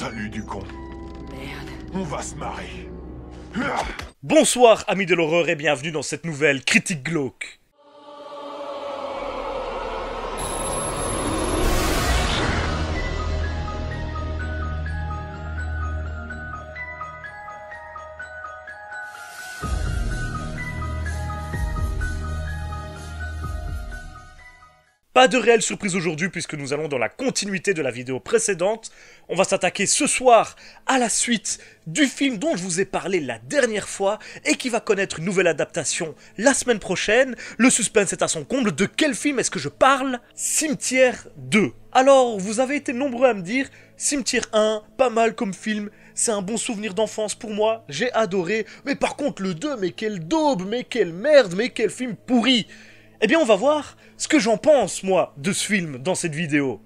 Salut du con. Merde. On va se marrer. Bonsoir amis de l'horreur et bienvenue dans cette nouvelle critique glauque. Pas de réelle surprise aujourd'hui puisque nous allons dans la continuité de la vidéo précédente. On va s'attaquer ce soir à la suite du film dont je vous ai parlé la dernière fois et qui va connaître une nouvelle adaptation la semaine prochaine. Le suspense est à son comble. De quel film est-ce que je parle? Cimetière 2. Alors, vous avez été nombreux à me dire Cimetière 1, pas mal comme film. C'est un bon souvenir d'enfance pour moi, j'ai adoré. Mais par contre le 2, mais quelle daube, mais quelle merde, mais quel film pourri. Eh bien on va voir ce que j'en pense, moi, de ce film dans cette vidéo.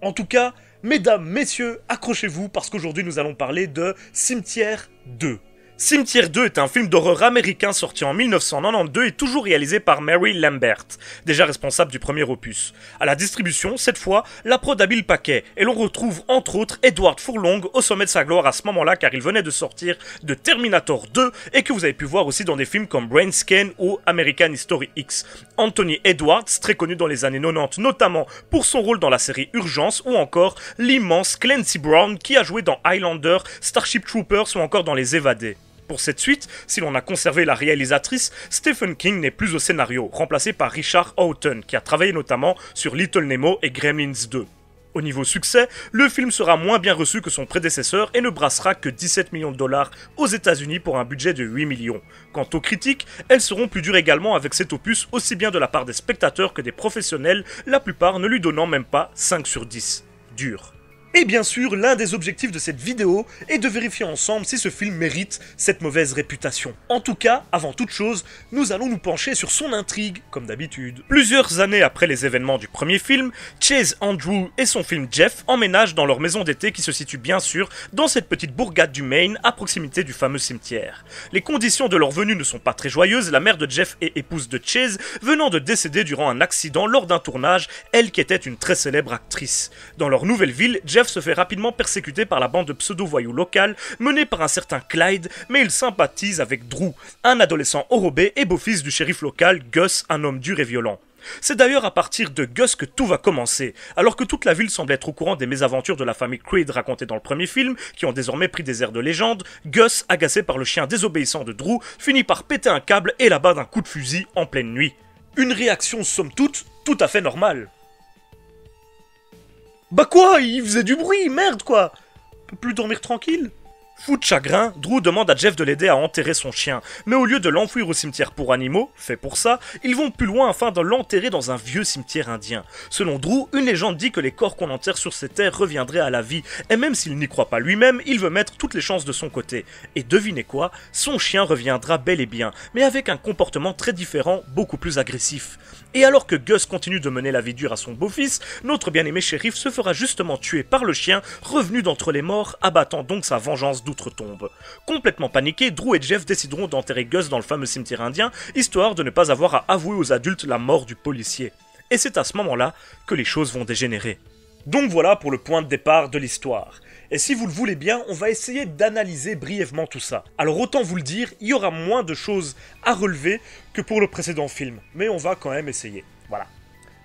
En tout cas, mesdames, messieurs, accrochez-vous parce qu'aujourd'hui nous allons parler de Cimetière 2. Cimetière 2 est un film d'horreur américain sorti en 1992 et toujours réalisé par Mary Lambert, déjà responsable du premier opus. À la distribution, cette fois, la prod a Bill Paquet, et l'on retrouve entre autres Edward Furlong au sommet de sa gloire à ce moment-là car il venait de sortir de Terminator 2 et que vous avez pu voir aussi dans des films comme Brain Scan ou American History X. Anthony Edwards, très connu dans les années 90 notamment pour son rôle dans la série Urgence ou encore l'immense Clancy Brown qui a joué dans Highlander, Starship Troopers ou encore dans Les Évadés. Pour cette suite, si l'on a conservé la réalisatrice, Stephen King n'est plus au scénario, remplacé par Richard Houghton, qui a travaillé notamment sur Little Nemo et Gremlins 2. Au niveau succès, le film sera moins bien reçu que son prédécesseur et ne brassera que 17 millions de dollars aux États-Unis pour un budget de 8 millions. Quant aux critiques, elles seront plus dures également avec cet opus, aussi bien de la part des spectateurs que des professionnels, la plupart ne lui donnant même pas 5 sur 10. Dur. Et bien sûr, l'un des objectifs de cette vidéo est de vérifier ensemble si ce film mérite cette mauvaise réputation. En tout cas, avant toute chose, nous allons nous pencher sur son intrigue, comme d'habitude. Plusieurs années après les événements du premier film, Chase Andrew et son film Jeff emménagent dans leur maison d'été qui se situe bien sûr dans cette petite bourgade du Maine à proximité du fameux cimetière. Les conditions de leur venue ne sont pas très joyeuses, la mère de Jeff et épouse de Chase venant de décéder durant un accident lors d'un tournage, elle qui était une très célèbre actrice. Dans leur nouvelle ville, Jeff se fait rapidement persécuter par la bande de pseudo-voyous locales menée par un certain Clyde, mais il sympathise avec Drew, un adolescent enrobé et beau-fils du shérif local, Gus, un homme dur et violent. C'est d'ailleurs à partir de Gus que tout va commencer. Alors que toute la ville semble être au courant des mésaventures de la famille Creed racontées dans le premier film, qui ont désormais pris des airs de légende, Gus, agacé par le chien désobéissant de Drew, finit par péter un câble et l'abat d'un coup de fusil en pleine nuit. Une réaction somme toute, tout à fait normale. Bah quoi, il faisait du bruit, merde quoi. Peut plus dormir tranquille. Fou de chagrin, Drew demande à Jeff de l'aider à enterrer son chien, mais au lieu de l'enfouir au cimetière pour animaux, fait pour ça, ils vont plus loin afin de l'enterrer dans un vieux cimetière indien. Selon Drew, une légende dit que les corps qu'on enterre sur ces terres reviendraient à la vie, et même s'il n'y croit pas lui-même, il veut mettre toutes les chances de son côté. Et devinez quoi, son chien reviendra bel et bien, mais avec un comportement très différent, beaucoup plus agressif. Et alors que Gus continue de mener la vie dure à son beau-fils, notre bien-aimé shérif se fera justement tuer par le chien, revenu d'entre les morts, abattant donc sa vengeance d'outre-tombe. Complètement paniqués, Drew et Jeff décideront d'enterrer Gus dans le fameux cimetière indien, histoire de ne pas avoir à avouer aux adultes la mort du policier. Et c'est à ce moment-là que les choses vont dégénérer. Donc voilà pour le point de départ de l'histoire. Et si vous le voulez bien, on va essayer d'analyser brièvement tout ça. Alors autant vous le dire, il y aura moins de choses à relever que pour le précédent film. Mais on va quand même essayer. Voilà.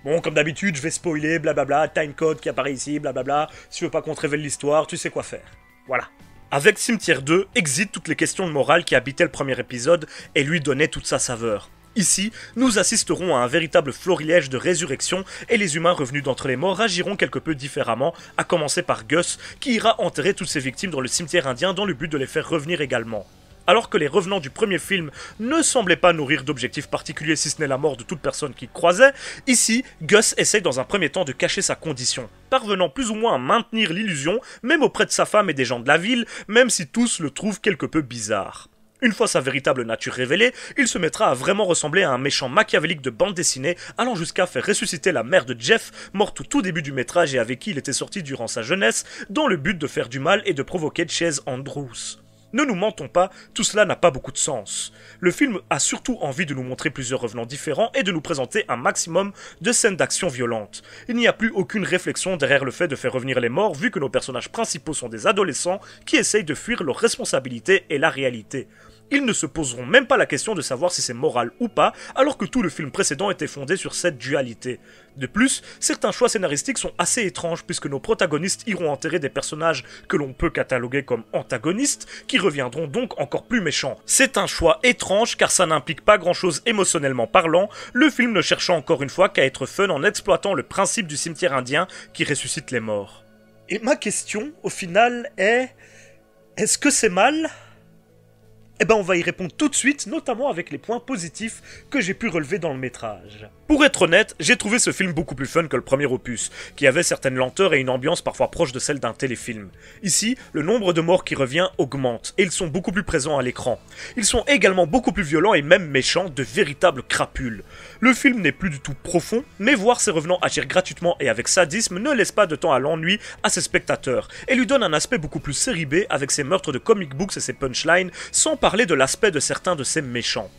Bon, comme d'habitude, je vais spoiler, blablabla, timecode qui apparaît ici, blablabla. Si tu veux pas qu'on te révèle l'histoire, tu sais quoi faire. Voilà. Avec Cimetière 2, exit toutes les questions de morale qui habitaient le premier épisode et lui donnaient toute sa saveur. Ici, nous assisterons à un véritable florilège de résurrection et les humains revenus d'entre les morts agiront quelque peu différemment, à commencer par Gus, qui ira enterrer toutes ses victimes dans le cimetière indien dans le but de les faire revenir également. Alors que les revenants du premier film ne semblaient pas nourrir d'objectifs particuliers si ce n'est la mort de toute personne qu'ils croisaient, ici, Gus essaye dans un premier temps de cacher sa condition, parvenant plus ou moins à maintenir l'illusion, même auprès de sa femme et des gens de la ville, même si tous le trouvent quelque peu bizarre. Une fois sa véritable nature révélée, il se mettra à vraiment ressembler à un méchant machiavélique de bande dessinée, allant jusqu'à faire ressusciter la mère de Jeff, morte au tout début du métrage et avec qui il était sorti durant sa jeunesse, dans le but de faire du mal et de provoquer Chase Andrews. Ne nous mentons pas, tout cela n'a pas beaucoup de sens. Le film a surtout envie de nous montrer plusieurs revenants différents et de nous présenter un maximum de scènes d'action violentes. Il n'y a plus aucune réflexion derrière le fait de faire revenir les morts vu que nos personnages principaux sont des adolescents qui essayent de fuir leurs responsabilités et la réalité. Ils ne se poseront même pas la question de savoir si c'est moral ou pas, alors que tout le film précédent était fondé sur cette dualité. De plus, certains choix scénaristiques sont assez étranges puisque nos protagonistes iront enterrer des personnages que l'on peut cataloguer comme antagonistes, qui reviendront donc encore plus méchants. C'est un choix étrange car ça n'implique pas grand chose émotionnellement parlant, le film ne cherchant encore une fois qu'à être fun en exploitant le principe du cimetière indien qui ressuscite les morts. Et ma question, au final, est... Est-ce que c'est mal ? Eh ben on va y répondre tout de suite, notamment avec les points positifs que j'ai pu relever dans le métrage. Pour être honnête, j'ai trouvé ce film beaucoup plus fun que le premier opus, qui avait certaines lenteurs et une ambiance parfois proche de celle d'un téléfilm. Ici, le nombre de morts qui revient augmente, et ils sont beaucoup plus présents à l'écran. Ils sont également beaucoup plus violents et même méchants, de véritables crapules. Le film n'est plus du tout profond, mais voir ses revenants agir gratuitement et avec sadisme ne laisse pas de temps à l'ennui à ses spectateurs, et lui donne un aspect beaucoup plus série B avec ses meurtres de comic books et ses punchlines, sans parler de l'aspect de certains de ces méchants.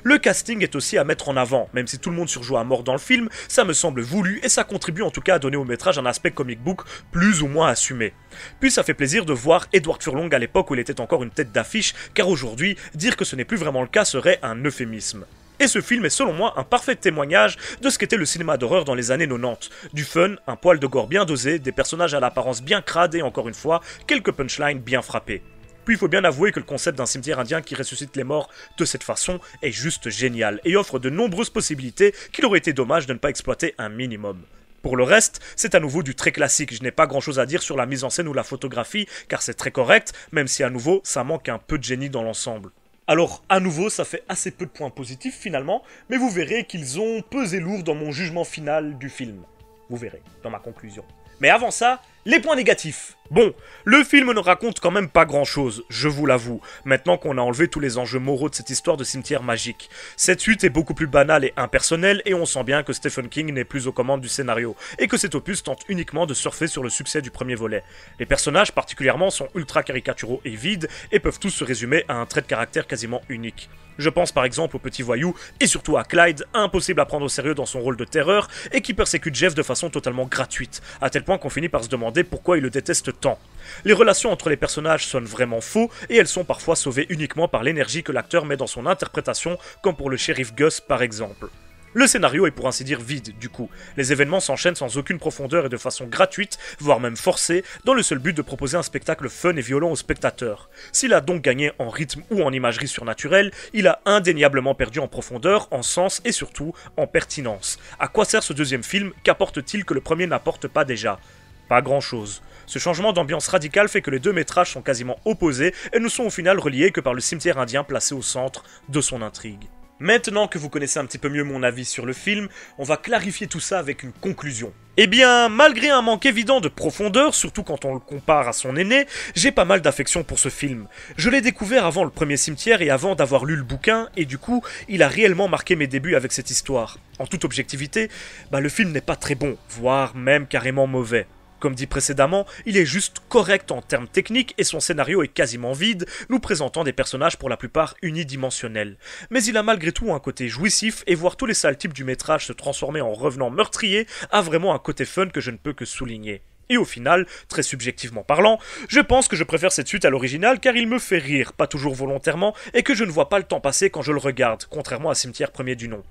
Le casting est aussi à mettre en avant, même si tout le monde surjoue à mort dans le film, ça me semble voulu et ça contribue en tout cas à donner au métrage un aspect comic book plus ou moins assumé. Puis ça fait plaisir de voir Edward Furlong à l'époque où il était encore une tête d'affiche, car aujourd'hui, dire que ce n'est plus vraiment le cas serait un euphémisme. Et ce film est selon moi un parfait témoignage de ce qu'était le cinéma d'horreur dans les années 90. Du fun, un poil de gore bien dosé, des personnages à l'apparence bien crade et encore une fois, quelques punchlines bien frappées. Puis il faut bien avouer que le concept d'un cimetière indien qui ressuscite les morts de cette façon est juste génial et offre de nombreuses possibilités qu'il aurait été dommage de ne pas exploiter un minimum. Pour le reste, c'est à nouveau du très classique, je n'ai pas grand chose à dire sur la mise en scène ou la photographie car c'est très correct, même si à nouveau ça manque un peu de génie dans l'ensemble. Alors, à nouveau, ça fait assez peu de points positifs finalement, mais vous verrez qu'ils ont pesé lourd dans mon jugement final du film. Vous verrez, dans ma conclusion. Mais avant ça, les points négatifs. Bon, le film ne raconte quand même pas grand chose, je vous l'avoue, maintenant qu'on a enlevé tous les enjeux moraux de cette histoire de cimetière magique. Cette suite est beaucoup plus banale et impersonnelle et on sent bien que Stephen King n'est plus aux commandes du scénario et que cet opus tente uniquement de surfer sur le succès du premier volet. Les personnages particulièrement sont ultra caricaturaux et vides et peuvent tous se résumer à un trait de caractère quasiment unique. Je pense par exemple au petit voyou et surtout à Clyde, impossible à prendre au sérieux dans son rôle de terreur et qui persécute Jeff de façon totalement gratuite, à tel point qu'on finit par se demander pourquoi il le déteste tant. Les relations entre les personnages sonnent vraiment faux et elles sont parfois sauvées uniquement par l'énergie que l'acteur met dans son interprétation, comme pour le shérif Gus par exemple. Le scénario est pour ainsi dire vide, du coup. Les événements s'enchaînent sans aucune profondeur et de façon gratuite, voire même forcée, dans le seul but de proposer un spectacle fun et violent aux spectateurs. S'il a donc gagné en rythme ou en imagerie surnaturelle, il a indéniablement perdu en profondeur, en sens et surtout en pertinence. À quoi sert ce deuxième film? Qu'apporte-t-il que le premier n'apporte pas déjà? Pas grand-chose. Ce changement d'ambiance radical fait que les deux métrages sont quasiment opposés et ne sont au final reliés que par le cimetière indien placé au centre de son intrigue. Maintenant que vous connaissez un petit peu mieux mon avis sur le film, on va clarifier tout ça avec une conclusion. Eh bien, malgré un manque évident de profondeur, surtout quand on le compare à son aîné, j'ai pas mal d'affection pour ce film. Je l'ai découvert avant le premier cimetière et avant d'avoir lu le bouquin, et du coup, il a réellement marqué mes débuts avec cette histoire. En toute objectivité, le film n'est pas très bon, voire même carrément mauvais. Comme dit précédemment, il est juste correct en termes techniques et son scénario est quasiment vide, nous présentant des personnages pour la plupart unidimensionnels. Mais il a malgré tout un côté jouissif et voir tous les sales types du métrage se transformer en revenants meurtriers a vraiment un côté fun que je ne peux que souligner. Et au final, très subjectivement parlant, je pense que je préfère cette suite à l'original car il me fait rire, pas toujours volontairement, et que je ne vois pas le temps passer quand je le regarde, contrairement à Cimetière premier du nom.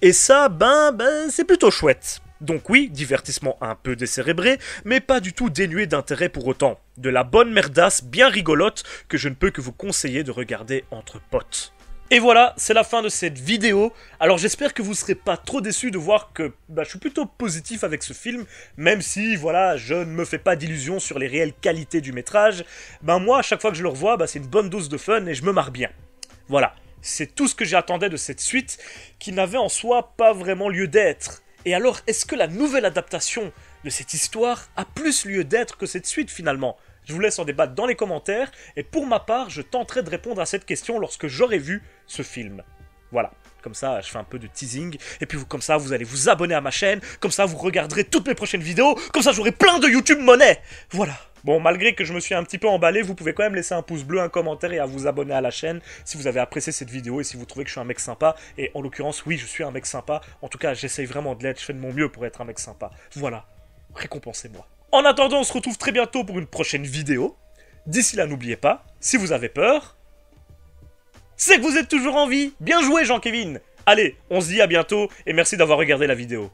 Et ça, c'est plutôt chouette. Donc oui, divertissement un peu décérébré, mais pas du tout dénué d'intérêt pour autant. De la bonne merdasse bien rigolote que je ne peux que vous conseiller de regarder entre potes. Et voilà, c'est la fin de cette vidéo. Alors j'espère que vous ne serez pas trop déçus de voir que je suis plutôt positif avec ce film, même si voilà, je ne me fais pas d'illusions sur les réelles qualités du métrage. Moi, à chaque fois que je le revois, c'est une bonne dose de fun et je me marre bien. Voilà, c'est tout ce que j'attendais de cette suite, qui n'avait en soi pas vraiment lieu d'être. Et alors, est-ce que la nouvelle adaptation de cette histoire a plus lieu d'être que cette suite finalement? Je vous laisse en débattre dans les commentaires, et pour ma part, je tenterai de répondre à cette question lorsque j'aurai vu ce film. Voilà, comme ça, je fais un peu de teasing, et puis comme ça, vous allez vous abonner à ma chaîne, comme ça, vous regarderez toutes mes prochaines vidéos, comme ça, j'aurai plein de YouTube money. Voilà. Bon, malgré que je me suis un petit peu emballé, vous pouvez quand même laisser un pouce bleu, un commentaire et à vous abonner à la chaîne si vous avez apprécié cette vidéo et si vous trouvez que je suis un mec sympa. Et en l'occurrence, oui, je suis un mec sympa. En tout cas, j'essaye vraiment de l'être, je fais de mon mieux pour être un mec sympa. Voilà, récompensez-moi. En attendant, on se retrouve très bientôt pour une prochaine vidéo. D'ici là, n'oubliez pas, si vous avez peur, c'est que vous êtes toujours en vie. Bien joué, Jean-Kévin. Allez, on se dit à bientôt et merci d'avoir regardé la vidéo.